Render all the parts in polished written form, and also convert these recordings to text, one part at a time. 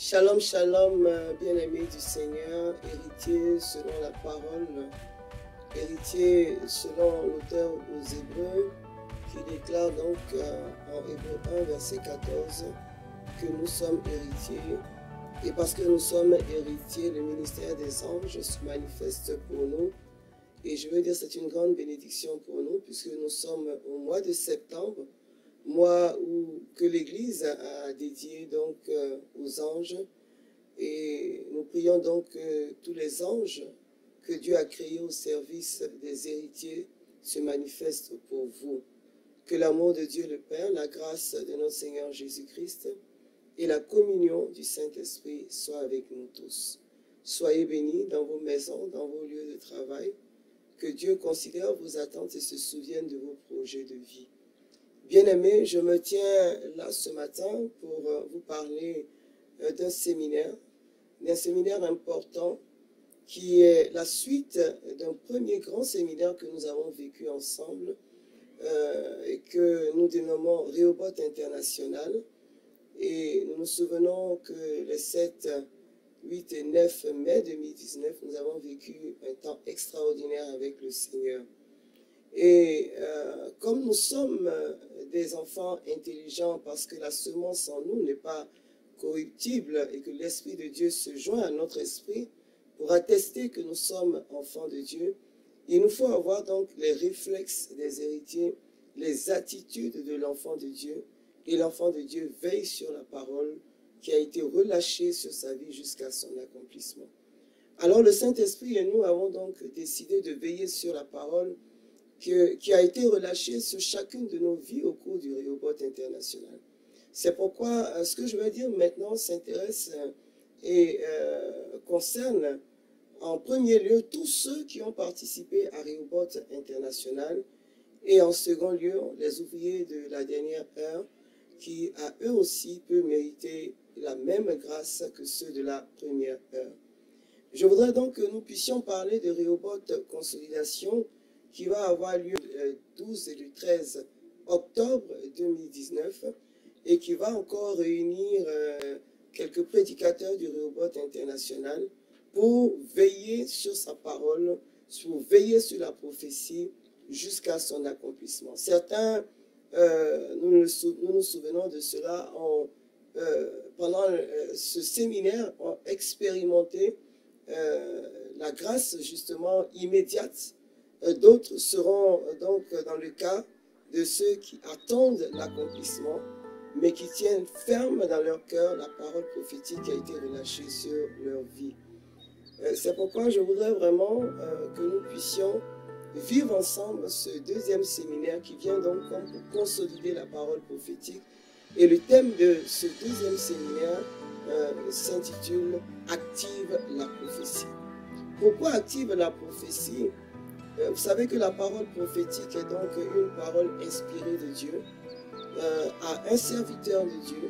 Shalom, shalom, bien-aimés du Seigneur, héritiers selon la parole, héritiers selon l'auteur aux Hébreux, qui déclare donc en Hébreux 1, verset 14, que nous sommes héritiers. Et parce que nous sommes héritiers, le ministère des anges se manifeste pour nous. Et je veux dire, c'est une grande bénédiction pour nous, puisque nous sommes au mois de septembre, mois que l'Église a dédié donc aux anges. Et nous prions donc que tous les anges que Dieu a créés au service des héritiers se manifestent pour vous. Que l'amour de Dieu le Père, la grâce de notre Seigneur Jésus-Christ et la communion du Saint-Esprit soient avec nous tous. Soyez bénis dans vos maisons, dans vos lieux de travail. Que Dieu considère vos attentes et se souvienne de vos projets de vie. Bien-aimés, je me tiens là ce matin pour vous parler d'un séminaire important qui est la suite d'un premier grand séminaire que nous avons vécu ensemble et que nous dénommons Rehoboth International. Et nous nous souvenons que les 7, 8 et 9 mai 2019, nous avons vécu un temps extraordinaire avec le Seigneur. Et comme nous sommes des enfants intelligents, parce que la semence en nous n'est pas corruptible et que l'Esprit de Dieu se joint à notre esprit pour attester que nous sommes enfants de Dieu, il nous faut avoir donc les réflexes des héritiers, les attitudes de l'enfant de Dieu, et l'enfant de Dieu veille sur la parole qui a été relâchée sur sa vie jusqu'à son accomplissement. Alors le Saint-Esprit et nous avons donc décidé de veiller sur la parole qui a été relâchée sur chacune de nos vies au cours du Rehoboth International. C'est pourquoi ce que je vais dire maintenant s'intéresse et concerne en premier lieu tous ceux qui ont participé à Rehoboth International et en second lieu les ouvriers de la dernière heure qui à eux aussi peuvent mériter la même grâce que ceux de la première heure. Je voudrais donc que nous puissions parler de Rehoboth Consolidation qui va avoir lieu le 12 et le 13 octobre 2019 et qui va encore réunir quelques prédicateurs du Rehoboth International pour veiller sur sa parole, pour veiller sur la prophétie jusqu'à son accomplissement. Certains, nous nous souvenons de cela, pendant ce séminaire, ont expérimenté la grâce justement immédiate. D'autres seront donc dans le cas de ceux qui attendent l'accomplissement, mais qui tiennent ferme dans leur cœur la parole prophétique qui a été relâchée sur leur vie. C'est pourquoi je voudrais vraiment que nous puissions vivre ensemble ce deuxième séminaire qui vient donc comme pour consolider la parole prophétique. Et le thème de ce deuxième séminaire s'intitule « Active la prophétie ». Pourquoi active la prophétie? Vous savez que la parole prophétique est donc une parole inspirée de Dieu à un serviteur de Dieu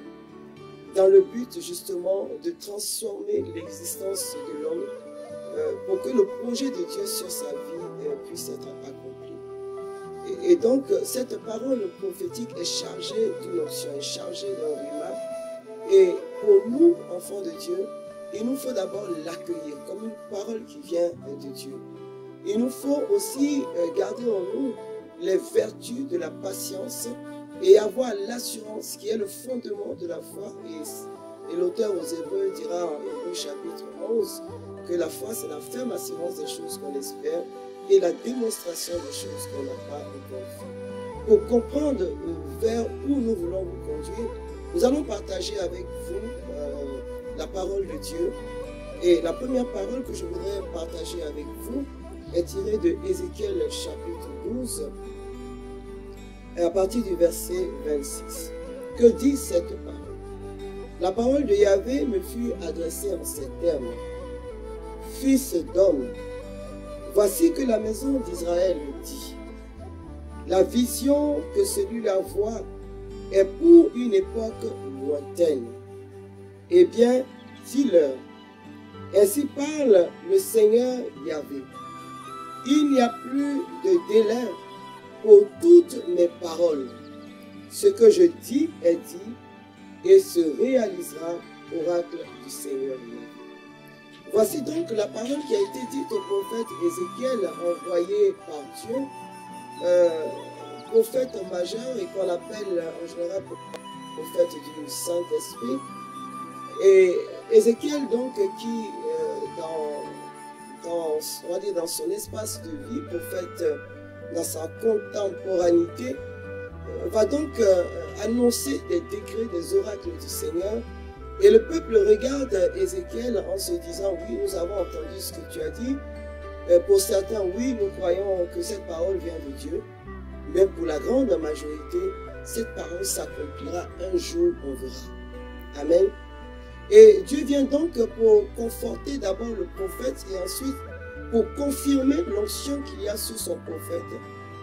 dans le but justement de transformer l'existence de l'homme pour que le projet de Dieu sur sa vie puisse être accompli. Et donc cette parole prophétique est chargée d'une option, est chargée d'un rhéma. Et pour nous, enfants de Dieu, il nous faut d'abord l'accueillir comme une parole qui vient de Dieu. Il nous faut aussi garder en nous les vertus de la patience et avoir l'assurance qui est le fondement de la foi. Et l'auteur aux Hébreux dira en Hébreux chapitre 11 que la foi c'est la ferme assurance des choses qu'on espère et la démonstration des choses qu'on n'a pas encore vues. Pour comprendre vers où nous voulons vous conduire, nous allons partager avec vous la parole de Dieu. Et la première parole que je voudrais partager avec vous est tirée de Ézéchiel chapitre 12 à partir du verset 26. Que dit cette parole? La parole de Yahvé me fut adressée en ces termes. Fils d'homme, voici que la maison d'Israël dit. La vision que celui-là voit est pour une époque lointaine. Eh bien, dis-leur, ainsi parle le Seigneur Yahvé. Il n'y a plus de délai pour toutes mes paroles. Ce que je dis est dit et se réalisera oracle du Seigneur. Voici donc la parole qui a été dite au prophète Ézéchiel, envoyé par Dieu, prophète majeur et qu'on appelle en général prophète du Saint-Esprit. Et Ézéchiel donc qui on va dire dans son espace de vie, prophète dans sa contemporanité, va donc annoncer des décrets, des oracles du Seigneur. Et le peuple regarde Ézéchiel en se disant, oui, nous avons entendu ce que tu as dit. Pour certains, oui, nous croyons que cette parole vient de Dieu. Mais pour la grande majorité, cette parole s'accomplira un jour, on verra. Amen. Et Dieu vient donc pour conforter d'abord le prophète et ensuite pour confirmer l'onction qu'il y a sur son prophète,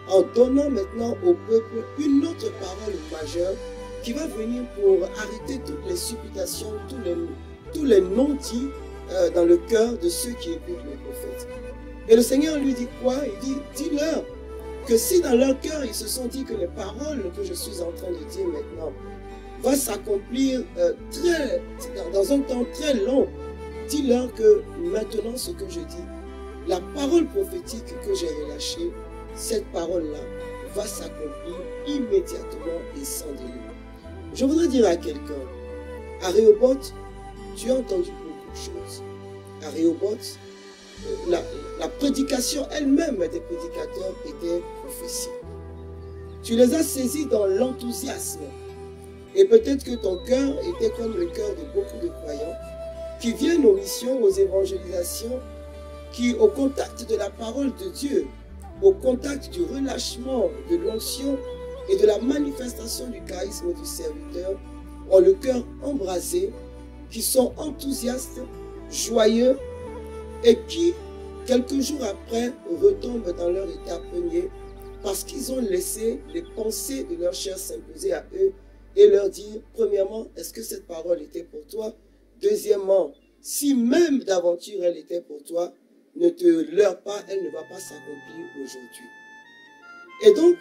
en donnant maintenant au peuple une autre parole majeure qui va venir pour arrêter toutes les supputations, tous les non-dits dans le cœur de ceux qui écoutent le prophète. Et le Seigneur lui dit quoi? Il dit, dis-leur que si dans leur cœur ils se sont dit que les paroles que je suis en train de dire maintenant vont s'accomplir dans un temps très long, dis-leur que maintenant ce que je dis, la parole prophétique que j'ai relâchée, cette parole-là va s'accomplir immédiatement et sans délai. Je voudrais dire à quelqu'un, à Rehoboth, tu as entendu beaucoup de choses. À Rehoboth, la prédication elle-même des prédicateurs était prophétie. Tu les as saisis dans l'enthousiasme. Et peut-être que ton cœur était comme le cœur de beaucoup de croyants qui viennent aux missions, aux évangélisations, qui au contact de la parole de Dieu, au contact du relâchement de l'onction et de la manifestation du charisme du serviteur, ont le cœur embrasé, qui sont enthousiastes, joyeux et qui, quelques jours après, retombent dans leur état premier parce qu'ils ont laissé les pensées de leur chair s'imposer à eux et leur dire, premièrement, est-ce que cette parole était pour toi? Deuxièmement, si même d'aventure elle était pour toi, ne te leurre pas, elle ne va pas s'accomplir aujourd'hui. Et donc,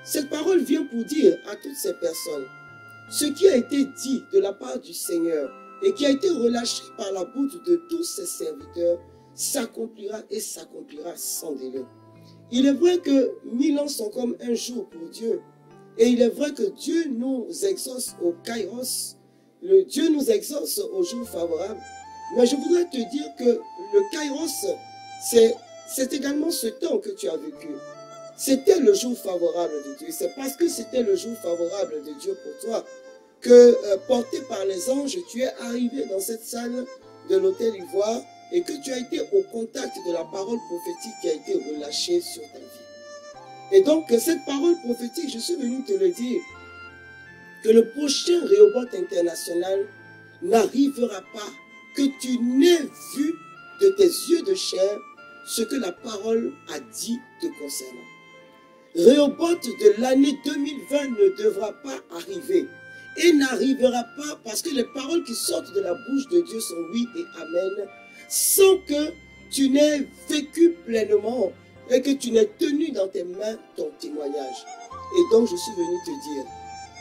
cette parole vient pour dire à toutes ces personnes, ce qui a été dit de la part du Seigneur et qui a été relâché par la bouche de tous ses serviteurs, s'accomplira et s'accomplira sans délai. Il est vrai que 1000 ans sont comme un jour pour Dieu. Et il est vrai que Dieu nous exauce au kairos, Dieu nous exauce au jour favorable. Mais je voudrais te dire que le kairos, c'est également ce temps que tu as vécu. C'était le jour favorable de Dieu. C'est parce que c'était le jour favorable de Dieu pour toi que, porté par les anges, tu es arrivé dans cette salle de l'Hôtel Ivoire et que tu as été au contact de la parole prophétique qui a été relâchée sur ta vie. Et donc, cette parole prophétique, je suis venu te le dire, que le prochain Rehoboth international n'arrivera pas que tu n'aies vu de tes yeux de chair ce que la parole a dit te concernant. Rehoboth de l'année 2020 ne devra pas arriver et n'arrivera pas parce que les paroles qui sortent de la bouche de Dieu sont oui et amen, sans que tu n'aies vécu pleinement et que tu n'aies tenu dans tes mains ton témoignage. Et donc je suis venu te dire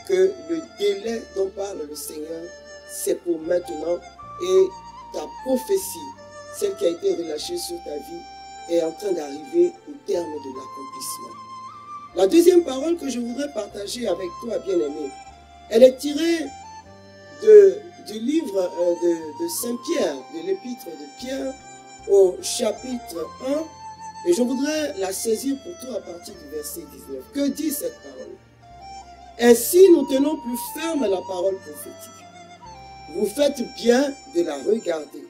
que le délai dont parle le Seigneur, c'est pour maintenant et ta prophétie, celle qui a été relâchée sur ta vie, est en train d'arriver au terme de l'accomplissement. La deuxième parole que je voudrais partager avec toi, bien-aimé, elle est tirée du livre de Saint-Pierre, de l'épître de Pierre, au chapitre 1, et je voudrais la saisir pour toi à partir du verset 19. Que dit cette parole? Ainsi, nous tenons plus ferme la parole prophétique. Vous faites bien de la regarder,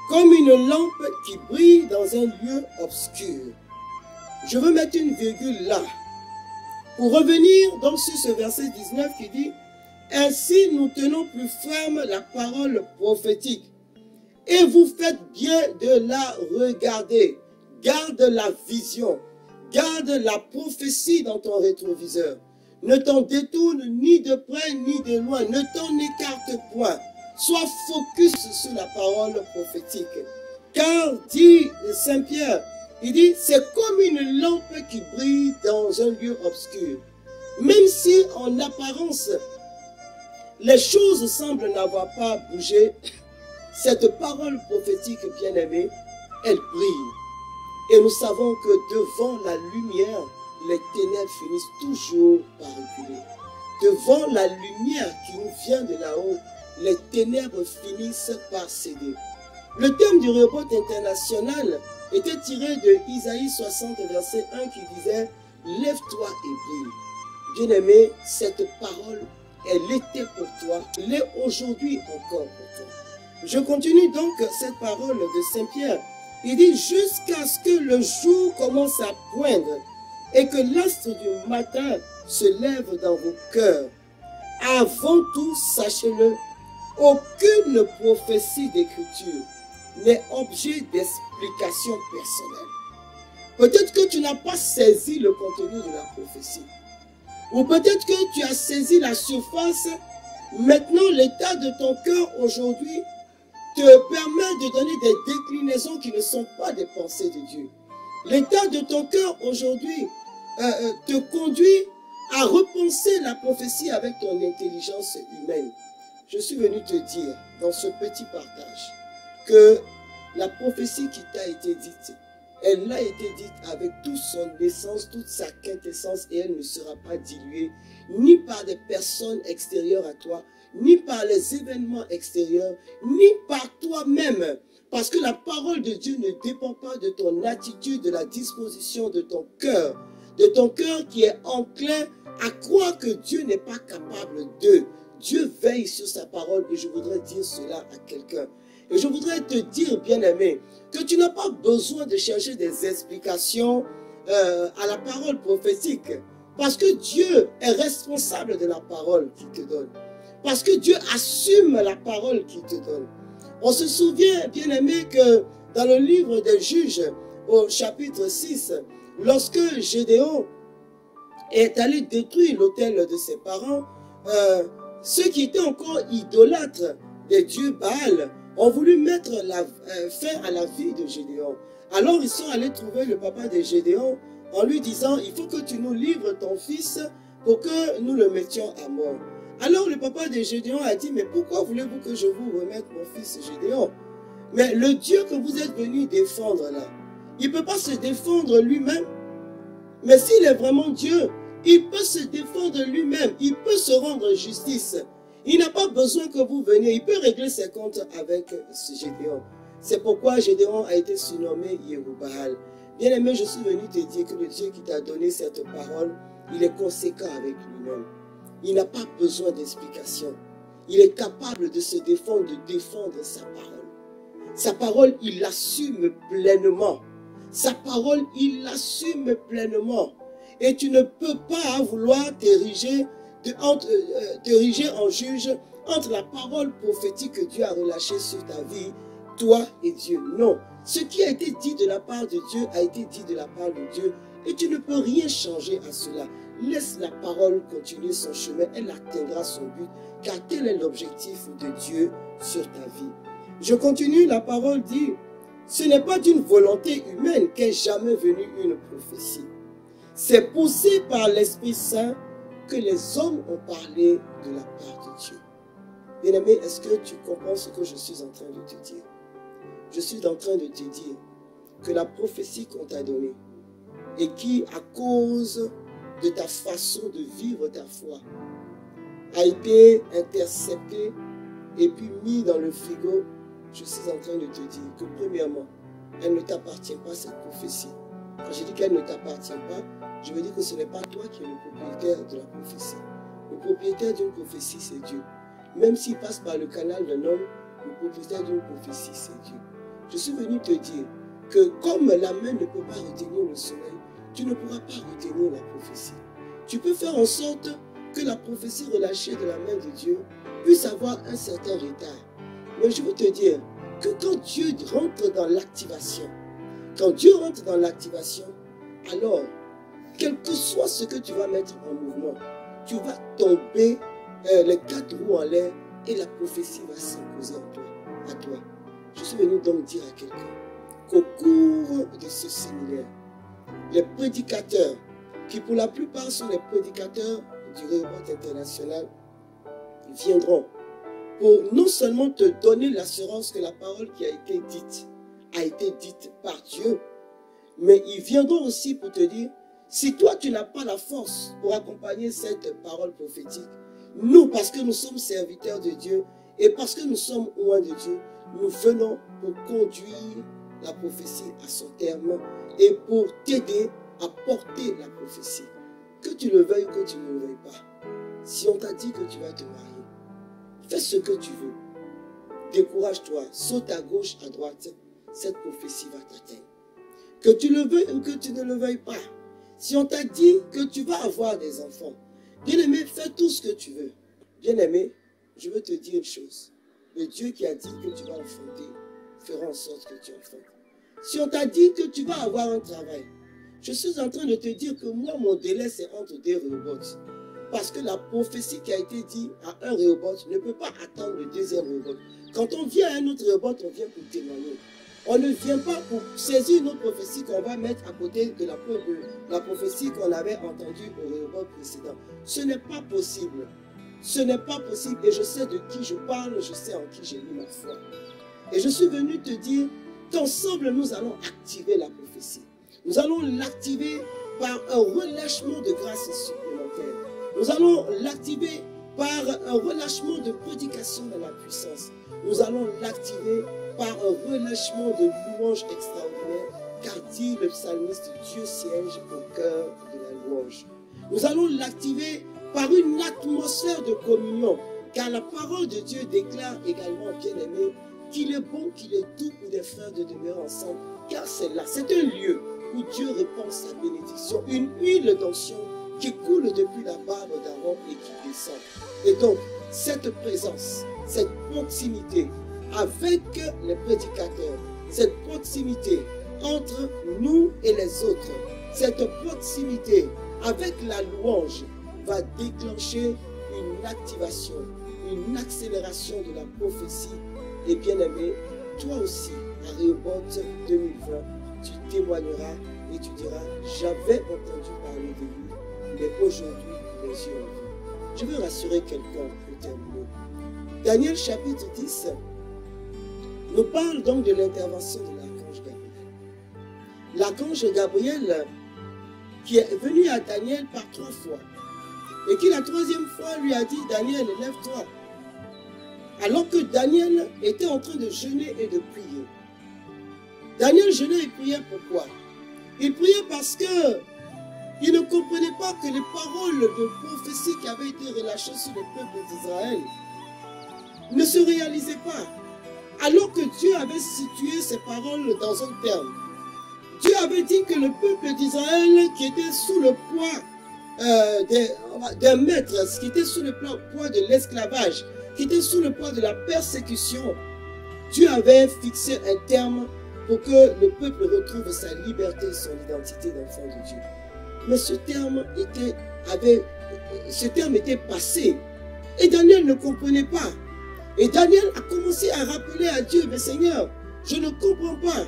comme une lampe qui brille dans un lieu obscur. Je veux mettre une virgule là, pour revenir donc sur ce verset 19 qui dit « Ainsi nous tenons plus ferme la parole prophétique, et vous faites bien de la regarder. » Garde la vision, garde la prophétie dans ton rétroviseur. Ne t'en détourne ni de près ni de loin, ne t'en écarte point. Sois focus sur la parole prophétique. Car, dit Saint-Pierre, il dit, c'est comme une lampe qui brille dans un lieu obscur. Même si en apparence, les choses semblent n'avoir pas bougé, cette parole prophétique bien-aimée, elle brille. Et nous savons que devant la lumière, les ténèbres finissent toujours par reculer. Devant la lumière qui nous vient de là-haut, les ténèbres finissent par céder. Le thème du Rehoboth international était tiré de Isaïe 60, verset 1 qui disait « Lève-toi et brille ». Bien-aimé, cette parole, elle était pour toi, elle est aujourd'hui encore pour toi. Je continue donc cette parole de Saint-Pierre. Il dit « Jusqu'à ce que le jour commence à poindre et que l'astre du matin se lève dans vos cœurs. Avant tout, sachez-le, aucune prophétie d'écriture n'est objet d'explication personnelle. Peut-être que tu n'as pas saisi le contenu de la prophétie. Ou peut-être que tu as saisi la surface. Maintenant, l'état de ton cœur aujourd'hui te permet de donner des déclinaisons qui ne sont pas des pensées de Dieu. L'état de ton cœur aujourd'hui te conduit à repenser la prophétie avec ton intelligence humaine. Je suis venu te dire dans ce petit partage que la prophétie qui t'a été dite, elle a été dite avec toute son essence, toute sa quintessence et elle ne sera pas diluée ni par des personnes extérieures à toi, ni par les événements extérieurs, ni par toi-même. Parce que la parole de Dieu ne dépend pas de ton attitude, de la disposition de ton cœur qui est enclin à croire que Dieu n'est pas capable de. Dieu veille sur sa parole et je voudrais dire cela à quelqu'un. Et je voudrais te dire, bien-aimé, que tu n'as pas besoin de chercher des explications à la parole prophétique. Parce que Dieu est responsable de la parole qu'il te donne. Parce que Dieu assume la parole qu'il te donne. On se souvient, bien-aimé, que dans le livre des Juges, au chapitre 6, lorsque Gédéon est allé détruire l'autel de ses parents, ceux qui étaient encore idolâtres des dieux Baal ont voulu mettre fin à la vie de Gédéon. Alors ils sont allés trouver le papa de Gédéon en lui disant « Il faut que tu nous livres ton fils pour que nous le mettions à mort. » Alors le papa de Gédéon a dit « Mais pourquoi voulez-vous que je vous remette mon fils Gédéon? Mais le Dieu que vous êtes venu défendre là, il ne peut pas se défendre lui-même. Mais s'il est vraiment Dieu, il peut se défendre lui-même, il peut se rendre justice. Il n'a pas besoin que vous veniez, il peut régler ses comptes avec ce Gédéon. C'est pourquoi Gédéon a été surnommé Yérubal. Bien-aimé, je suis venu te dire que le Dieu qui t'a donné cette parole, il est conséquent avec lui-même. Il n'a pas besoin d'explication. Il est capable de se défendre, de défendre sa parole. Sa parole, il l'assume pleinement. Sa parole, il l'assume pleinement. Et tu ne peux pas vouloir t'ériger en juge entre la parole prophétique que Dieu a relâchée sur ta vie, toi et Dieu. Non. Ce qui a été dit de la part de Dieu a été dit de la part de Dieu. Et tu ne peux rien changer à cela. Laisse la parole continuer son chemin. Elle atteindra son but. Car tel est l'objectif de Dieu sur ta vie. Je continue, la parole dit, ce n'est pas d'une volonté humaine qu'est jamais venue une prophétie. C'est poussé par l'Esprit Saint que les hommes ont parlé de la part de Dieu. Bien-aimé, est-ce que tu comprends ce que je suis en train de te dire? Je suis en train de te dire que la prophétie qu'on t'a donnée et qui, à cause de ta façon de vivre ta foi, a été interceptée et puis mis dans le frigo, je suis en train de te dire que premièrement, elle ne t'appartient pas cette prophétie. Quand je dis qu'elle ne t'appartient pas, je veux dire que ce n'est pas toi qui es le propriétaire de la prophétie. Le propriétaire d'une prophétie, c'est Dieu. Même s'il passe par le canal d'un homme, le propriétaire d'une prophétie, c'est Dieu. Je suis venu te dire que comme la main ne peut pas retenir le soleil, tu ne pourras pas retenir la prophétie. Tu peux faire en sorte que la prophétie relâchée de la main de Dieu puisse avoir un certain retard. Mais je veux te dire que quand Dieu rentre dans l'activation, alors, quel que soit ce que tu vas mettre en mouvement, tu vas tomber les quatre roues en l'air et la prophétie va s'imposer à toi. Je suis venu donc dire à quelqu'un qu'au cours de ce séminaire, les prédicateurs, qui pour la plupart sont les prédicateurs du Rehoboth international, viendront pour non seulement te donner l'assurance que la parole qui a été dite par Dieu, mais ils viendront aussi pour te dire, si toi tu n'as pas la force pour accompagner cette parole prophétique, nous, parce que nous sommes serviteurs de Dieu et parce que nous sommes loin de Dieu, nous venons pour conduire la prophétie à son terme et pour t'aider à porter la prophétie. Que tu le veuilles ou que tu ne le veuilles pas. Si on t'a dit que tu vas te marier, fais ce que tu veux. Décourage-toi, saute à gauche, à droite, cette prophétie va t'atteindre. Que tu le veuilles ou que tu ne le veuilles pas. Si on t'a dit que tu vas avoir des enfants, bien-aimé, fais tout ce que tu veux. Bien-aimé, je veux te dire une chose. Le Dieu qui a dit que tu vas enfanter fera en sorte que tu enfantes. Si on t'a dit que tu vas avoir un travail, je suis en train de te dire que moi, mon délai, c'est entre 2 Rehoboth. Parce que la prophétie qui a été dite à un Rehoboth ne peut pas attendre le 2e Rehoboth. Quand on vient à un autre Rehoboth, on vient pour témoigner. On ne vient pas pour saisir une autre prophétie qu'on va mettre à côté de la prophétie qu'on avait entendue au Rehoboth précédent. Ce n'est pas possible. Ce n'est pas possible. Et je sais de qui je parle, je sais en qui j'ai mis ma foi. Et je suis venu te dire qu'ensemble, nous allons activer la prophétie. Nous allons l'activer par un relâchement de grâce supplémentaire. Nous allons l'activer par un relâchement de prédication dans la puissance. Nous allons l'activer par un relâchement de louange extraordinaire, car dit le psalmiste, Dieu siège au cœur de la louange. Nous allons l'activer par une atmosphère de communion, car la parole de Dieu déclare également, bien-aimé, qu'il est bon, qu'il est doux pour des frères de demeurer ensemble, car c'est là, c'est un lieu où Dieu répand sa bénédiction, une huile d'onction qui coule depuis la barbe d'Aaron et qui descend. Et donc, cette présence, cette proximité avec les prédicateurs, cette proximité entre nous et les autres, cette proximité avec la louange va déclencher une activation, une accélération de la prophétie. Et bien aimé, toi aussi, à Rehoboth 2020, tu témoigneras et tu diras, j'avais entendu parler de lui, mais aujourd'hui, mes yeux ont vu. Je veux rassurer quelqu'un pour terminer. Daniel chapitre 10 nous parle donc de l'intervention de l'archange Gabriel. L'archange Gabriel qui est venu à Daniel par 3 fois et qui la 3e fois lui a dit, Daniel, lève-toi. Alors que Daniel était en train de jeûner et de prier. Daniel jeûnait et priait pourquoi? Il priait parce que il ne comprenait pas que les paroles de prophétie qui avaient été relâchées sur le peuple d'Israël ne se réalisaient pas. Alors que Dieu avait situé ces paroles dans un terme. Dieu avait dit que le peuple d'Israël qui était sous le poids d'un maître, qui était sous le poids de l'esclavage, qui était sous le poids de la persécution, Dieu avait fixé un terme pour que le peuple retrouve sa liberté et son identité d'enfant de Dieu. Mais ce terme était passé. Et Daniel ne comprenait pas. Et Daniel a commencé à rappeler à Dieu, mais Seigneur, je ne comprends pas.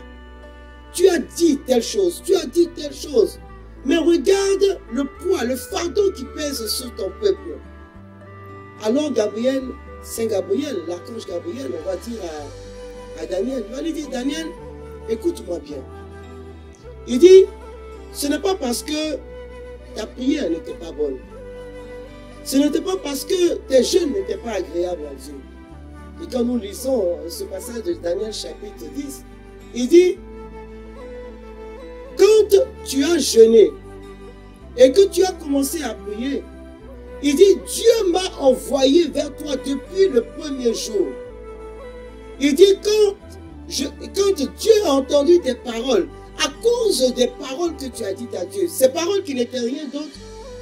Tu as dit telle chose, tu as dit telle chose. Mais regarde le poids, le fardeau qui pèse sur ton peuple. Alors Gabriel, Saint Gabriel, l'archange Gabriel, on va dire à Daniel, il va lui dire, Daniel, écoute-moi bien. Il dit, ce n'est pas parce que ta prière n'était pas bonne. Ce n'était pas parce que tes jeûnes n'étaient pas agréables à Dieu. Et quand nous lisons ce passage de Daniel chapitre 10, il dit, quand tu as jeûné et que tu as commencé à prier, il dit, Dieu m'a envoyé vers toi depuis le premier jour. Il dit, quand Dieu a entendu tes paroles, à cause des paroles que tu as dites à Dieu, ces paroles qui n'étaient rien d'autre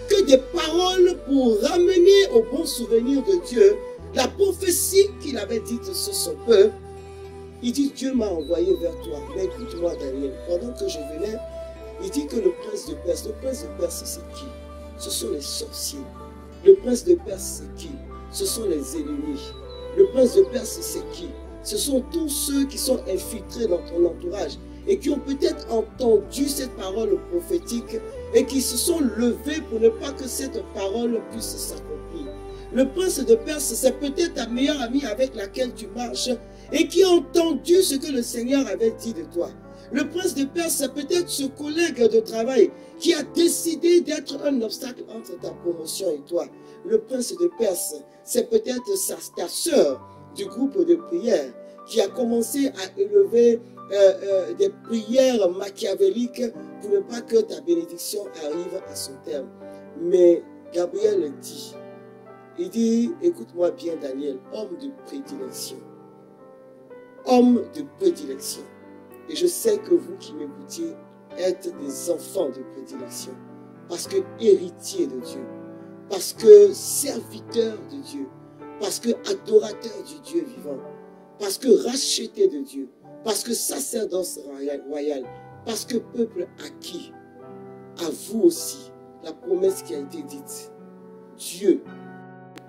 que des paroles pour ramener au bon souvenir de Dieu la prophétie qu'il avait dite sur son peuple, il dit, Dieu m'a envoyé vers toi. Mais écoute-moi, Daniel, pendant que je venais, il dit que le prince de Perse c'est qui? Ce sont les sorciers. Le prince de Perse, c'est qui? Ce sont les ennemis. Le prince de Perse, c'est qui? Ce sont tous ceux qui sont infiltrés dans ton entourage et qui ont peut-être entendu cette parole prophétique et qui se sont levés pour ne pas que cette parole puisse s'accomplir. Le prince de Perse, c'est peut-être ta meilleure amie avec laquelle tu marches et qui a entendu ce que le Seigneur avait dit de toi. Le prince de Perse, c'est peut-être ce collègue de travail qui a décidé d'être un obstacle entre ta promotion et toi. Le prince de Perse, c'est peut-être ta sœur du groupe de prière qui a commencé à élever des prières machiavéliques pour ne pas que ta bénédiction arrive à son terme. Mais Gabriel dit, il dit, écoute-moi bien Daniel, homme de prédilection. Homme de prédilection. Et je sais que vous qui m'écoutiez êtes des enfants de prédilection. Parce que héritier de Dieu. Parce que serviteur de Dieu. Parce que adorateur du Dieu vivant. Parce que racheté de Dieu. Parce que sacerdoce royal. Parce que peuple acquis. À vous aussi, la promesse qui a été dite. Dieu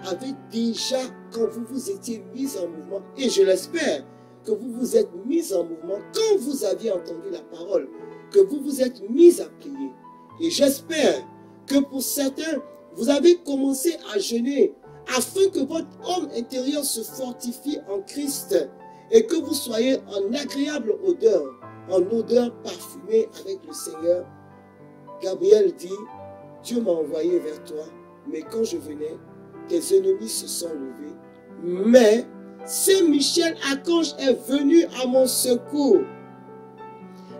avait déjà, quand vous vous étiez mis en mouvement, et je l'espère, que vous vous êtes mis en mouvement, quand vous aviez entendu la parole, que vous vous êtes mis à prier. Et j'espère que pour certains, vous avez commencé à jeûner, afin que votre homme intérieur se fortifie en Christ, et que vous soyez en agréable odeur, en odeur parfumée avec le Seigneur. Gabriel dit, Dieu m'a envoyé vers toi, mais quand je venais, tes ennemis se sont levés, mais Saint Michel Archange est venu à mon secours.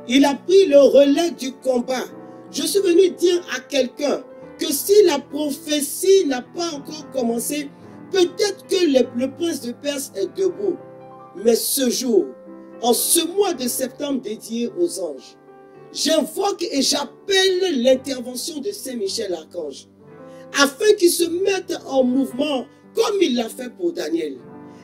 Il a pris le relais du combat. Je suis venu dire à quelqu'un que si la prophétie n'a pas encore commencé, peut-être que le prince de Perse est debout. Mais ce jour, en ce mois de septembre dédié aux anges, j'invoque et j'appelle l'intervention de Saint Michel Archange, afin qu'il se mette en mouvement comme il l'a fait pour Daniel.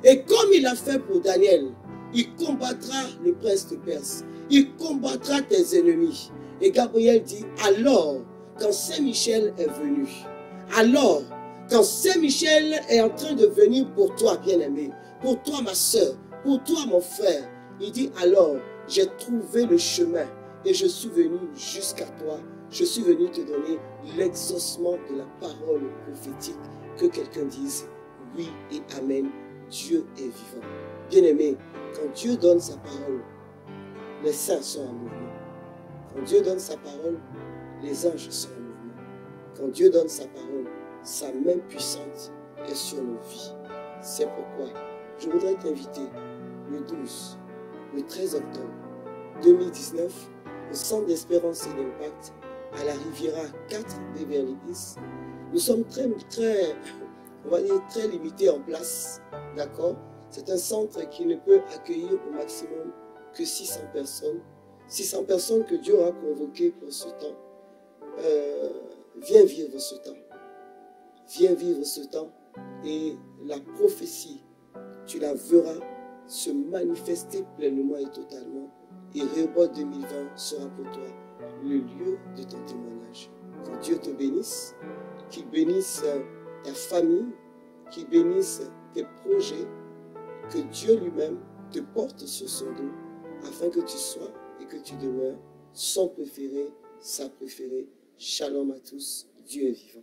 Et comme il a fait pour Daniel, il combattra le prince de Perse. Il combattra tes ennemis. Et Gabriel dit, alors, quand Saint Michel est venu, alors, quand Saint Michel est en train de venir pour toi, bien-aimé, pour toi, ma soeur, pour toi, mon frère, il dit, alors, j'ai trouvé le chemin et je suis venu jusqu'à toi. Je suis venu te donner l'exaucement de la parole prophétique. Que quelqu'un dise oui et amen. Dieu est vivant. Bien-aimé, quand Dieu donne sa parole, les saints sont en mouvement. Quand Dieu donne sa parole, les anges sont en mouvement. Quand Dieu donne sa parole, sa main puissante est sur nos vies. C'est pourquoi je voudrais t'inviter le 12, le 13 octobre 2019 au Centre d'Espérance et d'Impact à la Riviera 4 Beverly Hills. Nous sommes on va dire très limités en place, d'accord? C'est un centre qui ne peut accueillir au maximum que 600 personnes. 600 personnes que Dieu a convoquées pour ce temps. Viens vivre ce temps. Viens vivre ce temps et la prophétie, tu la verras se manifester pleinement et totalement. Et Rehoboth 2020 sera pour toi le lieu de ton témoignage. Que Dieu te bénisse, qu'il bénisse ta famille, qu'il bénisse tes projets, que Dieu lui-même te porte sur son dos, afin que tu sois et que tu demeures son préféré, sa préférée. Shalom à tous, Dieu est vivant.